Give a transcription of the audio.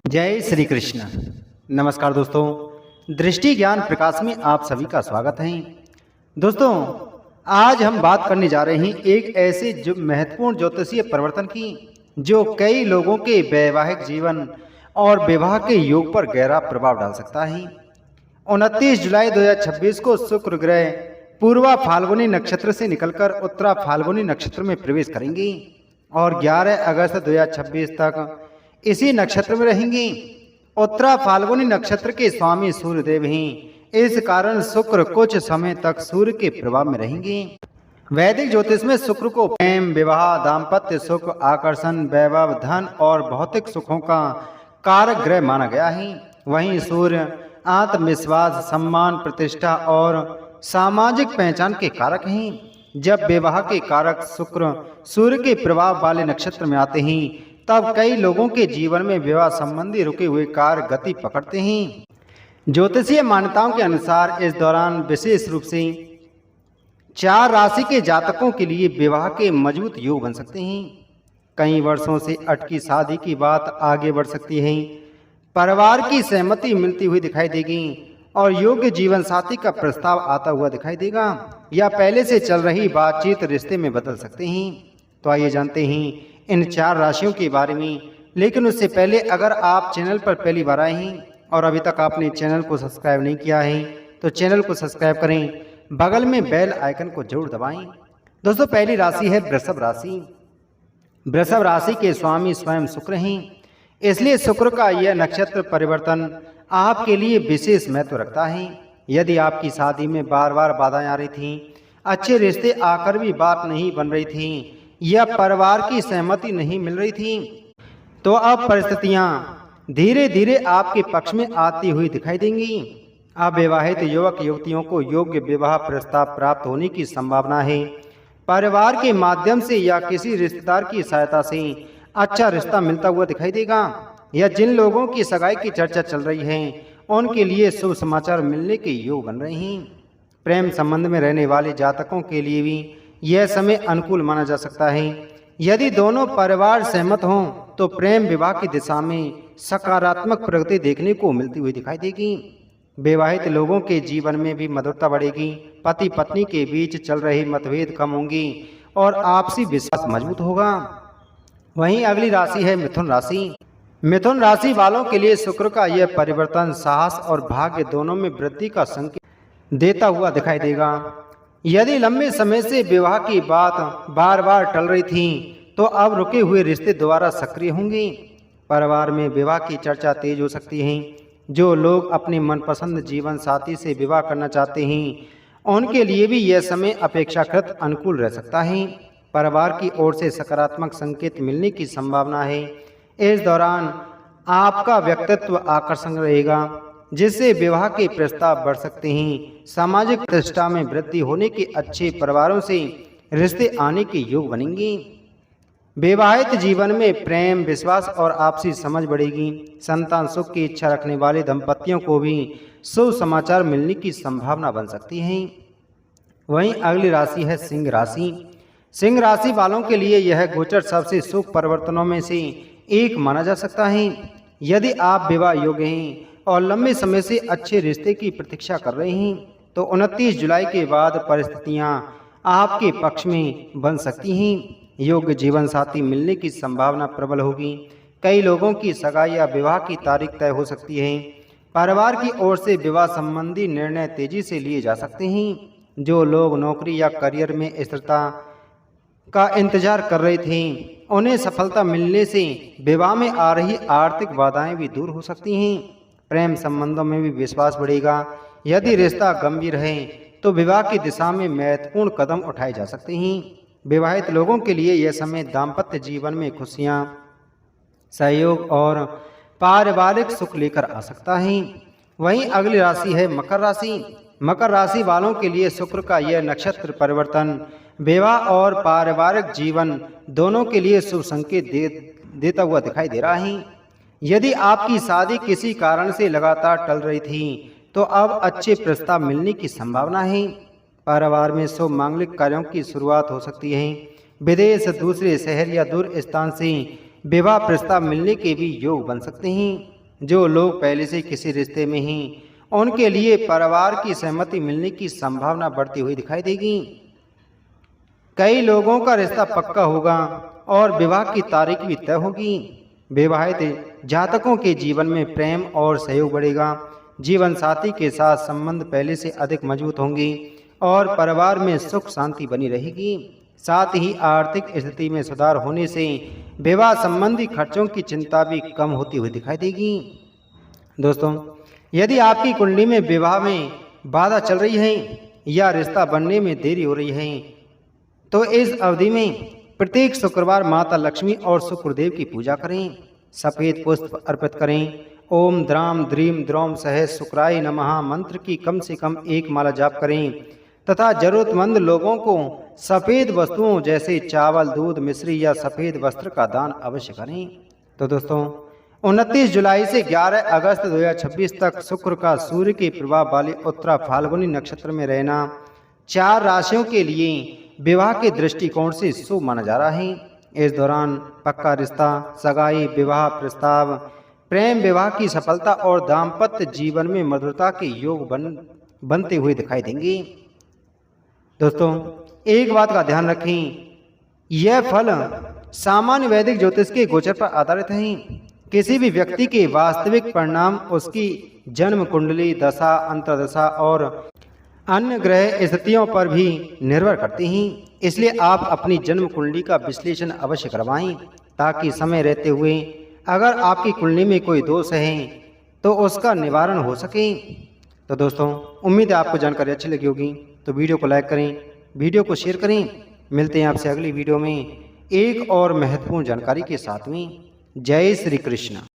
जय श्री कृष्ण। नमस्कार दोस्तों, दृष्टि ज्ञान प्रकाश में आप सभी का स्वागत है। दोस्तों, आज हम बात करने जा रहे हैं एक ऐसे महत्वपूर्ण ज्योतिषीय परिवर्तन की जो कई लोगों के वैवाहिक जीवन और विवाह के योग पर गहरा प्रभाव डाल सकता है। 29 जुलाई 2026 को शुक्र ग्रह पूर्वा फाल्गुनी नक्षत्र से निकलकर उत्तरा फाल्गुनी नक्षत्र में प्रवेश करेंगे और 11 अगस्त 2026 तक इसी नक्षत्र में रहेंगे। उत्तरा फाल्गुनी नक्षत्र के स्वामी सूर्यदेव हैं, इस कारण शुक्र कुछ समय तक सूर्य के प्रभाव में रहेंगे। वैदिक ज्योतिष में शुक्र को प्रेम, विवाह, दाम्पत्य सुख, आकर्षण, वैभव, धन और भौतिक सुखों का कारक ग्रह माना गया है। वहीं सूर्य आत्मविश्वास, सम्मान, प्रतिष्ठा और सामाजिक पहचान के कारक हैं। जब विवाह के कारक शुक्र सूर्य के प्रभाव वाले नक्षत्र में आते हैं तब कई लोगों के जीवन में विवाह संबंधी रुके हुए कार्य गति पकड़ते हैं। ज्योतिषीय मान्यताओं के अनुसार इस दौरान विशेष रूप से 4 राशि के जातकों के लिए विवाह के मजबूत योग बन सकते हैं। कई वर्षों से अटकी शादी की बात आगे बढ़ सकती है, परिवार की सहमति मिलती हुई दिखाई देगी और योग्य जीवन साथी का प्रस्ताव आता हुआ दिखाई देगा या पहले से चल रही बातचीत रिश्ते में बदल सकते हैं। तो आइए जानते हैं इन 4 राशियों के बारे में। लेकिन उससे पहले अगर आप चैनल पर पहली बार आए हैं और अभी तक आपने चैनल को सब्सक्राइब नहीं किया है तो चैनल को सब्सक्राइब करें, बगल में बेल आइकन को जरूर दबाएं। दोस्तों, पहली राशि है वृषभ राशि। वृषभ राशि के स्वामी स्वयं शुक्र हैं, इसलिए शुक्र का यह नक्षत्र परिवर्तन आपके लिए विशेष महत्व रखता है। यदि आपकी शादी में बार बार बाधाएं आ रही थीं, अच्छे रिश्ते आकर भी बात नहीं बन रही थी या परिवार की सहमति नहीं मिल रही थी, तो अब परिस्थितियां धीरे धीरे आपके पक्ष में आती हुई दिखाई देंगी। अविवाहित युवक युवतियों को योग्य विवाह प्रस्ताव प्राप्त होने की संभावना है। परिवार के माध्यम से या किसी रिश्तेदार की सहायता से अच्छा रिश्ता मिलता हुआ दिखाई देगा। या जिन लोगों की सगाई की चर्चा चल रही है उनके लिए शुभ समाचार मिलने के योग बन रहे हैं। प्रेम संबंध में रहने वाले जातकों के लिए भी यह समय अनुकूल माना जा सकता है। यदि दोनों परिवार सहमत हों तो प्रेम विवाह की दिशा में सकारात्मक प्रगति देखने को मिलती हुई दिखाई देगी। विवाहित लोगों के जीवन में भी मधुरता बढ़ेगी। पति पत्नी के बीच चल रहे मतभेद कम होंगी और आपसी विश्वास मजबूत होगा। वहीं अगली राशि है मिथुन राशि। मिथुन राशि वालों के लिए शुक्र का यह परिवर्तन साहस और भाग्य दोनों में वृद्धि का संकेत देता हुआ दिखाई देगा। यदि लंबे समय से विवाह की बात बार बार टल रही थी तो अब रुके हुए रिश्ते दोबारा सक्रिय होंगे। परिवार में विवाह की चर्चा तेज हो सकती है। जो लोग अपने मनपसंद जीवन साथी से विवाह करना चाहते हैं उनके लिए भी यह समय अपेक्षाकृत अनुकूल रह सकता है। परिवार की ओर से सकारात्मक संकेत मिलने की संभावना है। इस दौरान आपका व्यक्तित्व आकर्षक रहेगा जिससे विवाह के प्रस्ताव बढ़ सकते हैं। सामाजिक प्रतिष्ठा में वृद्धि होने के अच्छे परिवारों से रिश्ते आने के योग बनेंगे। विवाहित जीवन में प्रेम, विश्वास और आपसी समझ बढ़ेगी। संतान सुख की इच्छा रखने वाले दंपतियों को भी शुभ समाचार मिलने की संभावना बन सकती है। वहीं अगली राशि है सिंह राशि। सिंह राशि वालों के लिए यह गोचर सबसे शुभ परिवर्तनों में से एक माना जा सकता है। यदि आप विवाह योग्य हैं और लंबे समय से अच्छे रिश्ते की प्रतीक्षा कर रहे हैं तो 29 जुलाई के बाद परिस्थितियां आपके पक्ष में बन सकती हैं। योग्य जीवन साथी मिलने की संभावना प्रबल होगी। कई लोगों की सगाई या विवाह की तारीख तय हो सकती है। परिवार की ओर से विवाह संबंधी निर्णय तेजी से लिए जा सकते हैं। जो लोग नौकरी या करियर में स्थिरता का इंतजार कर रहे थे उन्हें सफलता मिलने से विवाह में आ रही आर्थिक बाधाएं भी दूर हो सकती हैं। प्रेम संबंधों में भी विश्वास बढ़ेगा। यदि रिश्ता गंभीर है तो विवाह की दिशा में महत्वपूर्ण कदम उठाए जा सकते हैं। विवाहित लोगों के लिए यह समय दाम्पत्य जीवन में खुशियां, सहयोग और पारिवारिक सुख लेकर आ सकता है। वहीं अगली राशि है मकर राशि। मकर राशि वालों के लिए शुक्र का यह नक्षत्र परिवर्तन विवाह और पारिवारिक जीवन दोनों के लिए शुभ संकेत देता हुआ दिखाई दे रहा है। यदि आपकी शादी किसी कारण से लगातार टल रही थी तो अब अच्छे प्रस्ताव मिलने की संभावना है। परिवार में शुभ मांगलिक कार्यों की शुरुआत हो सकती है। विदेश, दूसरे शहर या दूर स्थान से विवाह प्रस्ताव मिलने के भी योग बन सकते हैं। जो लोग पहले से किसी रिश्ते में हैं उनके लिए परिवार की सहमति मिलने की संभावना बढ़ती हुई दिखाई देगी। कई लोगों का रिश्ता पक्का होगा और विवाह की तारीख भी तय होगी। विवाहित जातकों के जीवन में प्रेम और सहयोग बढ़ेगा। जीवन साथी के साथ संबंध पहले से अधिक मजबूत होंगे और परिवार में सुख शांति बनी रहेगी। साथ ही आर्थिक स्थिति में सुधार होने से विवाह संबंधी खर्चों की चिंता भी कम होती हुई दिखाई देगी। दोस्तों, यदि आपकी कुंडली में विवाह में बाधा चल रही है या रिश्ता बनने में देरी हो रही है तो इस अवधि में प्रत्येक शुक्रवार माता लक्ष्मी और शुक्रदेव की पूजा करें। सफेद पुष्प अर्पित करें। ओम द्राम द्रीम द्रौम सह शुक्राय नमः मंत्र की कम से कम एक माला जाप करें तथा जरूरतमंद लोगों को सफ़ेद वस्तुओं जैसे चावल, दूध, मिश्री या सफ़ेद वस्त्र का दान अवश्य करें। तो दोस्तों, 29 जुलाई से 11 अगस्त 2026 तक शुक्र का सूर्य के प्रभाव वाले उत्तरा फाल्गुनी नक्षत्र में रहना 4 राशियों के लिए विवाह के दृष्टिकोण से शुभ माना जा रहा है। इस दौरान पक्का रिश्ता, सगाई, विवाह प्रस्ताव, प्रेम विवाह की सफलता और दाम्पत्य जीवन में मधुरता के योग बनते हुए दिखाई देंगे। दोस्तों, एक बात का ध्यान रखें, यह फल सामान्य वैदिक ज्योतिष के गोचर पर आधारित हैं। किसी भी व्यक्ति के वास्तविक परिणाम उसकी जन्म कुंडली, दशा, अंतर्दशा और अन्य ग्रह स्थितियों पर भी निर्भर करते हैं। इसलिए आप अपनी जन्म कुंडली का विश्लेषण अवश्य करवाएं ताकि समय रहते हुए अगर आपकी कुंडली में कोई दोष है तो उसका निवारण हो सके। तो दोस्तों, उम्मीद है आपको जानकारी अच्छी लगी होगी, तो वीडियो को लाइक करें, वीडियो को शेयर करें। मिलते हैं आपसे अगली वीडियो में एक और महत्वपूर्ण जानकारी के साथ में। जय श्री कृष्ण।